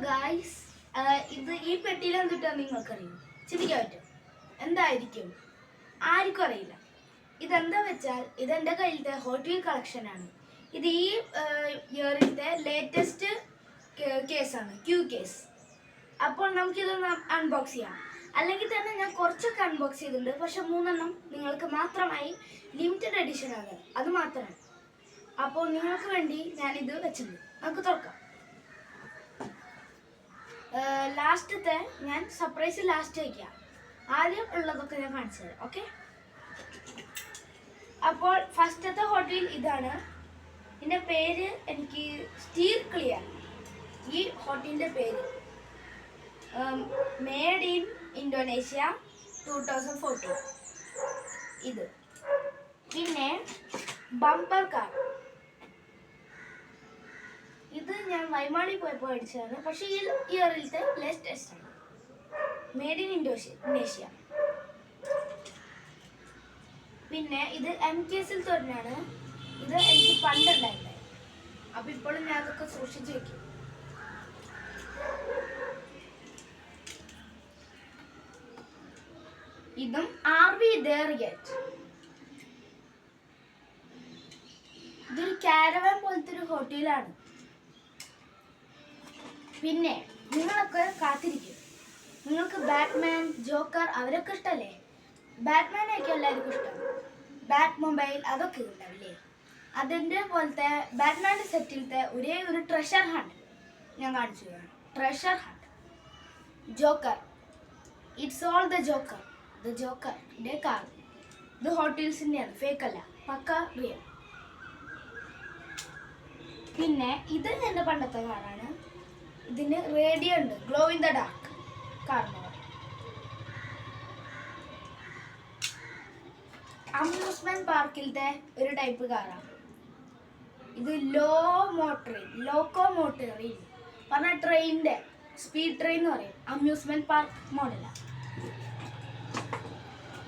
Guys, ഇത് ഈ പെട്ടിയിൽ എന്തിട്ടാന്ന് നിങ്ങൾക്കറിയും? ചിന്തിക്കാൻ പറ്റും. എന്തായിരിക്കും? ആർക്കും അറിയില്ല. ഇതെന്താ വെച്ചാൽ ഇതെൻ്റെ കയ്യിലത്തെ ഹോട്ട് വീൽ കളക്ഷനാണ്. ഇത് ഈ ഇയറിലത്തെ ലേറ്റസ്റ്റ് കേസാണ്, ക്യൂ കേസ്. അപ്പോൾ നമുക്കിതൊന്ന് അൺബോക്സ് ചെയ്യാം. അല്ലെങ്കിൽ തന്നെ ഞാൻ കുറച്ചൊക്കെ അൺബോക്സ് ചെയ്തിട്ടുണ്ട്, പക്ഷെ 3 നിങ്ങൾക്ക് മാത്രമായി ലിമിറ്റഡ് എഡിഷൻ ആണ്, അത് മാത്രമാണ്. അപ്പോൾ നിങ്ങൾക്ക് വേണ്ടി ഞാനിത് വെച്ചിട്ടുണ്ട്. നമുക്ക് തുറക്കാം. ലാസ്റ്റത്തെ ഞാൻ സർപ്രൈസ് ലാസ്റ്റ് വയ്ക്കാം. ആദ്യം ഉള്ളതൊക്കെ ഞാൻ കാണിച്ചു തരാം. ഓക്കെ, അപ്പോൾ ഫസ്റ്റത്തെ ഹോട്ട് വീൽ ഇതാണ്. ഇതിൻ്റെ പേര് എനിക്ക് സ്റ്റീർ ക്ലിയർ. ഈ ഹോട്ട് വീലിൻ്റെ പേര് മെയ്ഡ് ഇൻ ഇന്തോനേഷ്യ 2014. ഇത് പിന്നെ ബമ്പർ കാർ. ഇത് ഞാൻ വൈമാളി പോയപ്പോൾ അടിച്ചതാണ്, പക്ഷേ ഈ ഇയറിലത്തെ ലേറ്റസ്റ്റ് ആണ്, മെയ്ഡ് ഇൻ ഇന്തോനേഷ്യ. പിന്നെ ഇത് MKസിൽ തന്നെയാണ്. ഇത് എനിക്ക് പണ്ടുണ്ടായിരുന്നത്, അപ്പം ഇപ്പോഴും ഞാൻ അതൊക്കെ സൂക്ഷിച്ചു വെക്കും. ഇതും RV Derget. ഇതൊരു കാരവാൻ പോലത്തെ ഒരു ഹോട്ടലാണ്. പിന്നെ നിങ്ങളൊക്കെ കാത്തിരിക്കും, നിങ്ങൾക്ക് ബാറ്റ്മാൻ, ജോക്കർ അവരൊക്കെ ഇഷ്ടമല്ലേ? ബാറ്റ്മാനെയൊക്കെ എല്ലാവർക്കും ഇഷ്ടം. ബാറ്റ് മൊബൈൽ അതൊക്കെ ഉണ്ടാവില്ലേ? അതിൻ്റെ പോലത്തെ ബാറ്റ്മാൻ്റെ സെറ്റിലത്തെ ഒരേ ഒരു ട്രഷർ ഹണ്ട് ഞാൻ കാണിച്ചു തരാം. Treasure hunt joker. It's all the joker. The ജോക്കറിൻ്റെ കാർ. ഇത് ഹോട്ട് വീൽസിൻ്റെയാണ്, ഫേക്ക് അല്ല, പക്ക റിയൽ. പിന്നെ ഇത് എൻ്റെ പണ്ടത്തെ കാറാണ്. ഇതിന് റേഡിയോ ഉണ്ട്, ഗ്ലോ ഇൻ ദ ഡാർക്ക് കാറിന്. അമ്യൂസ്മെന്റ് പാർക്കിലത്തെ ഒരു ടൈപ്പ് കാറാണ്. ഇത് ലോക്കോമോട്ടറിൽ പറഞ്ഞ ട്രെയിനിൻ്റെ സ്പീഡ് ട്രെയിൻ എന്ന് പറയും. അമ്യൂസ്മെന്റ് പാർക്ക് മോഡലാണ്.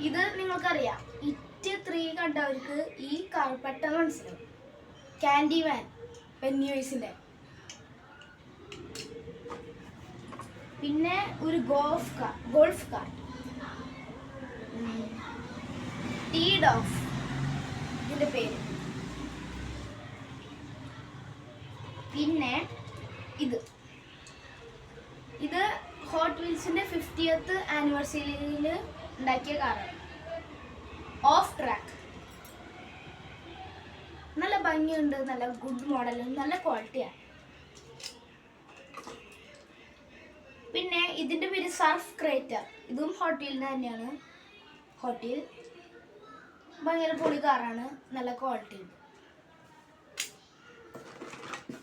ഇത് നിങ്ങൾക്കറിയാം, ഇറ്റ് 3 കണ്ടവർക്ക് ഈ കാർ പെട്ടെന്ന് മനസ്സിലാവും. ക്യാൻഡി വാൻ, പെന്നിവൈസിൻ്റെ. പിന്നെ ഒരു ഗോൾഫ് കാർ ടീഡോഫ് ഇതിൻ്റെ പേര്. പിന്നെ ഇത് ഹോട്ട് വീൽസിൻ്റെ 50th ആനിവേഴ്സറിയിൽ ഉണ്ടാക്കിയ കാറാണ്. Of track. നല്ല ഭംഗിയുണ്ട്, നല്ല ഗുഡ് മോഡലും നല്ല ക്വാളിറ്റിയാണ്. പിന്നെ ഇതിൻ്റെ പേര് സർഫ് ക്രേറ്റർ. ഇതും ഹോട്ട് വീലിന് തന്നെയാണ്. ഹോട്ട് വീൽ ഭയങ്കര പൊളി കാറാണ്, നല്ല ക്വാളിറ്റി ഉണ്ട്.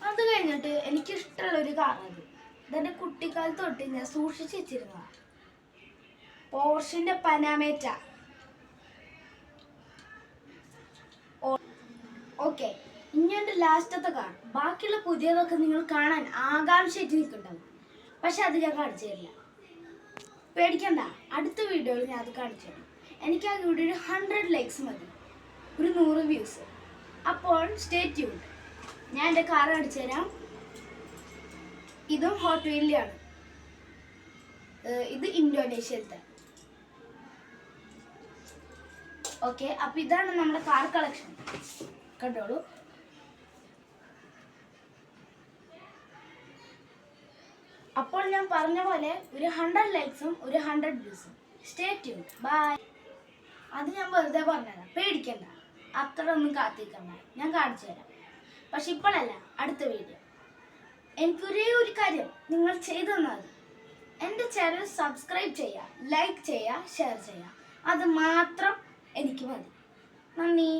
അത് കഴിഞ്ഞിട്ട് എനിക്കിഷ്ടമുള്ളൊരു കാറാണ്. ഇതെൻ്റെ കുട്ടിക്കാലത്ത് തൊട്ട് ഞാൻ സൂക്ഷിച്ച് വെച്ചിരുന്നതാണ്. പോർഷിൻ്റെ പനാമേറ്റ. ഓക്കെ, ഇനി എൻ്റെ ലാസ്റ്റത്തെ കാർ. ബാക്കിയുള്ള പുതിയതൊക്കെ നിങ്ങൾ കാണാൻ ആകാംക്ഷയായിട്ട് നിൽക്കുന്നുണ്ടാവും, പക്ഷെ അത് ഞാൻ കാണിച്ചു തരില്ല. പേടിക്കണ്ട, അടുത്ത വീഡിയോയിൽ ഞാൻ അത് കാണിച്ചു തരാം. എനിക്ക് ആ വീഡിയോയിൽ 100 ലൈക്സ് മതി, ഒരു 100 വ്യൂസ്. അപ്പോൾ സ്റ്റേ ട്യൂൺഡ്. ഞാൻ എൻ്റെ കാർ കാണിച്ചു തരാം. ഇതും ഹോട്ട് വീലിലാണ്. ഇത് ഇന്തോനേഷ്യയിലത്തെ. ഓക്കെ, അപ്പം ഇതാണ് നമ്മുടെ കാർ കളക്ഷൻ. കണ്ടോളൂ. അപ്പോൾ ഞാൻ പറഞ്ഞ പോലെ ഒരു 100 ലൈക്സും ഒരു 100 വ്യൂസും. Stay tuned. ബൈ. അത് ഞാൻ വെറുതെ പറഞ്ഞുതരാം, പേടിക്കണ്ട, അത്ര ഒന്നും കാത്തിരിക്കണ്ട, ഞാൻ കാണിച്ചു തരാം. പക്ഷെ ഇപ്പോഴല്ല, അടുത്ത വീഡിയോ. എനിക്കൊരേ ഒരു കാര്യം നിങ്ങൾ ചെയ്തു തന്നാൽ മതി. എൻ്റെ ചാനൽ സബ്സ്ക്രൈബ് ചെയ്യുക, ലൈക്ക് ചെയ്യുക, ഷെയർ ചെയ്യുക. അത് മാത്രം എനിക്ക് മതി. നന്ദി.